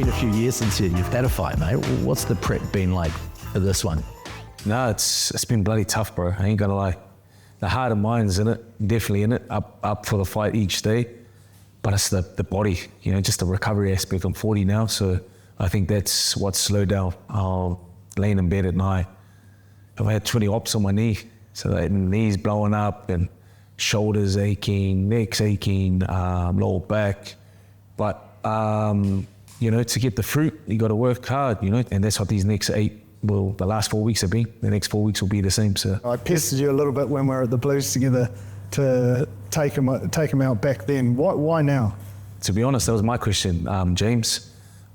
been a few years since you've had a fight, mate. What's the prep been like for this one? No, it's been bloody tough, bro. I ain't gonna lie. The heart and mind's in it, definitely in it, up for the fight each day. But it's the body, you know, just the recovery aspect. I'm 40 now, so I think that's what slowed down. Laying in bed at night, I've had 20 ops on my knee, so that knees blowing up and shoulders aching, necks aching, lower back. But, you know, to get the fruit, you got to work hard, you know, and that's what these next the last 4 weeks have been. The next 4 weeks will be the same. So I pestered you a little bit when we were at the Blues together to take him out back then. Why now? To be honest, that was my question, James.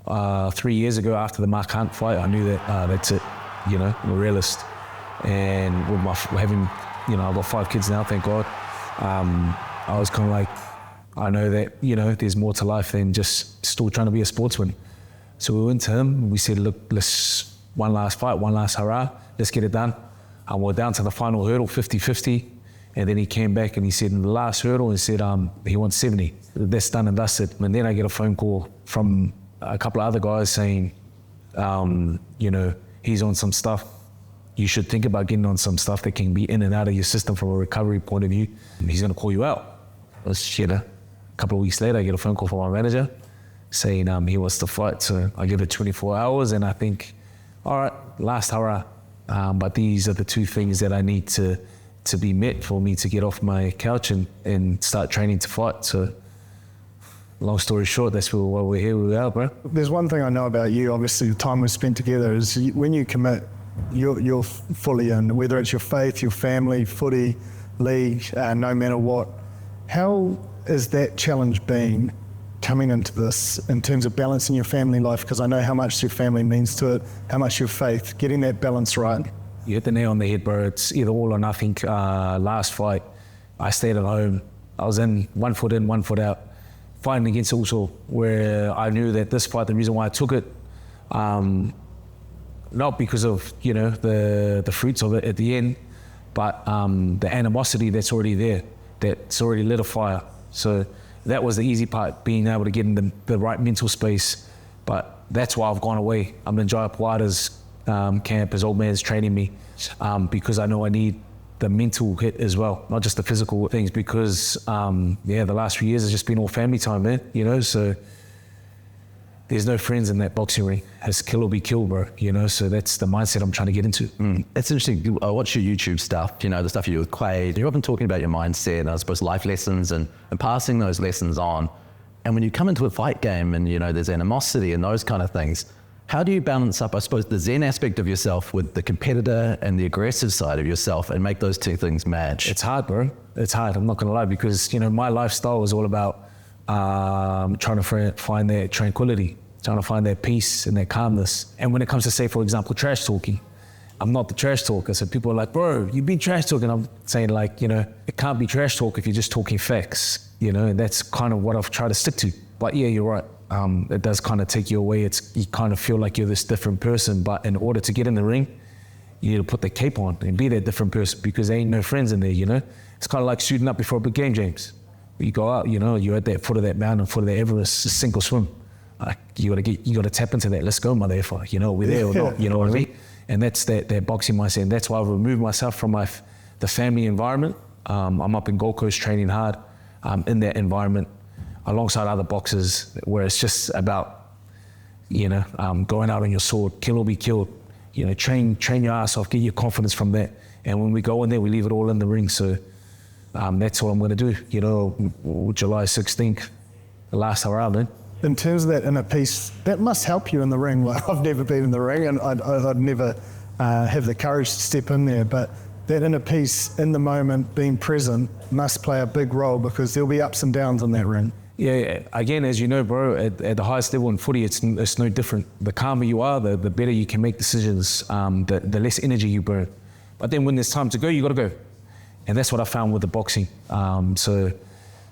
3 years ago after the Mark Hunt fight, I knew that that's it, you know, I'm a realist. And with having, you know, I've got 5 kids now, thank God. I was kind of like, I know that, you know, there's more to life than just still trying to be a sportsman. So we went to him and we said, look, let's one last fight, one last hurrah, let's get it done. And we're down to the final hurdle, 50-50. And then he came back and he said in the last hurdle, he said he wants 70. That's done and dusted. And then I get a phone call from a couple of other guys saying, you know, he's on some stuff. You should think about getting on some stuff that can be in and out of your system from a recovery point of view. And he's gonna call you out. You know, a couple of weeks later, I get a phone call from my manager saying he wants to fight. So I give it 24 hours and I think, all right, last hurrah. But these are the 2 things that I need to be met for me to get off my couch and start training to fight. So long story short, that's why we're here, we are, bro. There's one thing I know about you, obviously the time we've spent together, is when you commit, you're fully in, whether it's your faith, your family, footy, league, no matter what. How is that challenge been coming into this in terms of balancing your family life? Because I know how much your family means to it, how much your faith, getting that balance right. You hit the nail on the head, bro. It's either all or nothing. Last fight, I stayed at home. I was in, 1 foot in, 1 foot out, fighting against Uso, where I knew that this fight, the reason why I took it, not because of, you know, the fruits of it at the end, but the animosity that's already there, that's already lit a fire. So that was the easy part, being able to get in the right mental space. But that's why I've gone away. I'm in Jaya Puada's camp, his old man's training me, because I know I need the mental hit as well, not just the physical things, because the last few years has just been all family time, man, you know, so there's no friends in that boxing ring. It's kill or be killed, bro, you know, so that's the mindset I'm trying to get into. It's interesting. I watch your YouTube stuff, you know, the stuff you do with Quaid. You're often talking about your mindset and I suppose life lessons and passing those lessons on. And when you come into a fight game and, you know, there's animosity and those kind of things, how do you balance up, I suppose, the Zen aspect of yourself with the competitor and the aggressive side of yourself and make those 2 things match? It's hard, bro. It's hard, I'm not gonna lie, because, you know, my lifestyle is all about trying to find that tranquility, trying to find that peace and that calmness. And when it comes to, say, for example, trash talking, I'm not the trash talker. So people are like, bro, you be trash talking. I'm saying, like, you know, it can't be trash talk if you're just talking facts, you know, and that's kind of what I've tried to stick to. But yeah, you're right. It does kind of take you away. You kind of feel like you're this different person, but in order to get in the ring, you need to put the cape on and be that different person, because there ain't no friends in there, you know? It's kind of like suiting up before a big game, James. You go out, you know, you're at that foot of that mountain, foot of the Everest, just sink or swim. You gotta tap into that. Let's go, mother effer. You know, we're there or not. You know what I mean? And that's that boxing mindset. And that's why I've removed myself from the family environment. I'm up in Gold Coast training hard in that environment alongside other boxers, where it's just about, you know, going out on your sword, kill or be killed. You know, train your ass off, get your confidence from that. And when we go in there, we leave it all in the ring. So that's what I'm going to do, you know, July 16th, the last hurrah, man. In terms of that inner peace, that must help you in the ring. Like, I've never been in the ring and I'd never have the courage to step in there, but that inner peace in the moment, being present, must play a big role, because there'll be ups and downs in that ring. Yeah, again, as you know, bro, at the highest level in footy, it's no different. The calmer you are, the better you can make decisions, the less energy you burn. But then when there's time to go, you got to go. And that's what I found with the boxing. So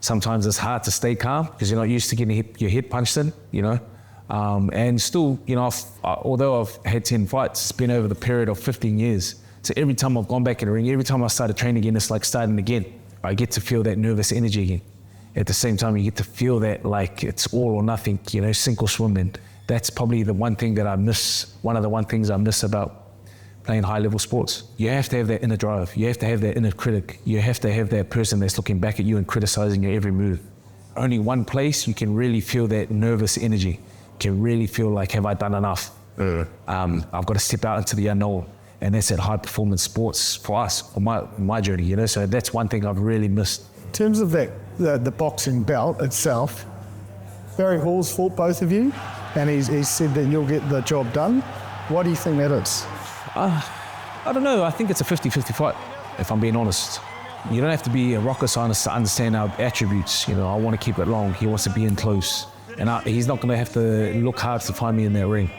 sometimes it's hard to stay calm because you're not used to getting your head punched in, you know. And still, you know, although I've had 10 fights, it's been over the period of 15 years. So every time I've gone back in the ring, every time I started training again, it's like starting again. I get to feel that nervous energy again. At the same time, you get to feel that like it's all or nothing, you know, sink or swim. And that's probably the one thing that I miss, one of the one things I miss about playing high-level sports. You have to have that inner drive. You have to have that inner critic. You have to have that person that's looking back at you and criticizing your every move. Only one place you can really feel that nervous energy. You can really feel like, have I done enough? I've got to step out into the unknown. And that's at high-performance sports for us, for my journey, you know? So that's one thing I've really missed. In terms of that, the boxing belt itself, Barry Hall's fought both of you, and he's said that you'll get the job done. Why do you think that is? I don't know. I think it's a 50-50 fight, if I'm being honest. You don't have to be a rocket scientist to understand our attributes. You know, I want to keep it long. He wants to be in close. And he's not going to have to look hard to find me in that ring.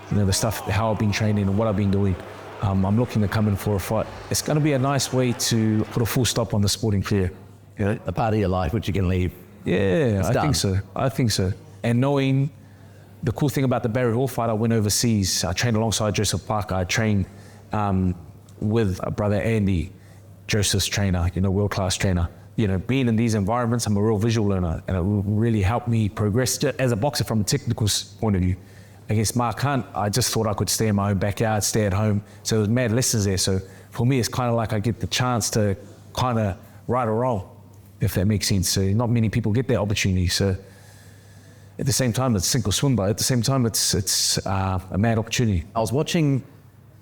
You know, the stuff, how I've been training and what I've been doing. I'm looking to come in for a fight. It's going to be a nice way to put a full stop on the sporting career. You know, a part of your life which you can leave. Yeah, I think so. And knowing the cool thing about the Barry Hall fight, I went overseas. I trained alongside Joseph Parker. I trained with a brother Andy, Joseph's trainer, you know, world-class trainer. You know, being in these environments, I'm a real visual learner, and it really helped me progress as a boxer from a technical point of view. Against Mark Hunt, I just thought I could stay in my own backyard, stay at home. So there was mad lessons there. So for me, it's kind of like I get the chance to kind of right a role, if that makes sense. So not many people get that opportunity. So at the same time, it's sink or swim, but at the same time, it's a mad opportunity. I was watching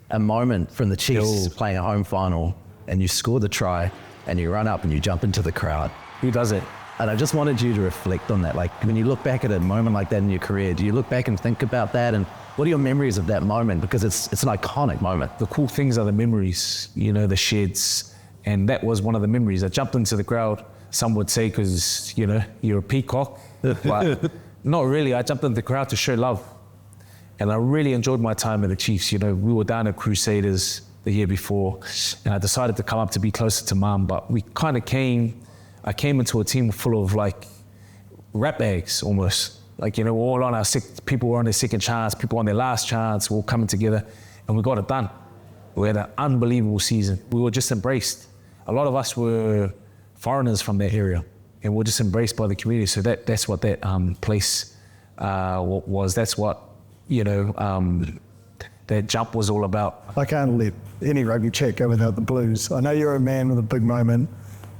a moment from the Chiefs playing a home final, and you score the try, and you run up and you jump into the crowd. Who does it? And I just wanted you to reflect on that. Like, when you look back at a moment like that in your career, do you look back and think about that? And what are your memories of that moment? Because it's an iconic moment. The cool things are the memories, you know, the sheds. And that was one of the memories. I jumped into the crowd, some would say, because, you know, you're a peacock. But not really. I jumped into the crowd to show love. And I really enjoyed my time at the Chiefs. You know, we were down at Crusaders the year before, and I decided to come up to be closer to Mum. But we kind of I came into a team full of like rat bags almost. Like, you know, all on people were on their second chance, people on their last chance, we were coming together, and we got it done. We had an unbelievable season. We were just embraced. A lot of us were foreigners from that area, and we were just embraced by the community. So that's what that place was. That's what, you know, that jump was all about. I can't let any rugby chat go without the Blues. I know you're a man with a big moment.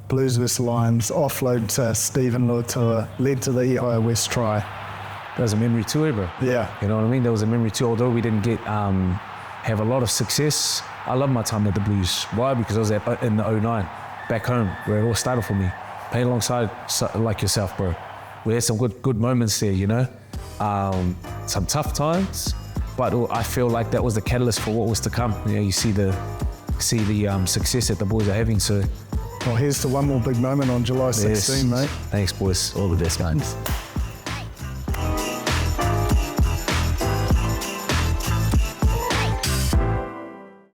Blues vs Lions, offload to Stephen Luatua, led to the Ohio West try. That was a memory too, eh, bro? Yeah. You know what I mean? That was a memory too, although we didn't get have a lot of success. I love my time at the Blues. Why? Because I was in the 09, back home, where it all started for me. Playing alongside like yourself, bro. We had some good moments there, you know? Some tough times, but I feel like that was the catalyst for what was to come. You know, you see the success that the boys are having, so. Well, here's to one more big moment on July 16, mate. Thanks, boys. All the best, guys.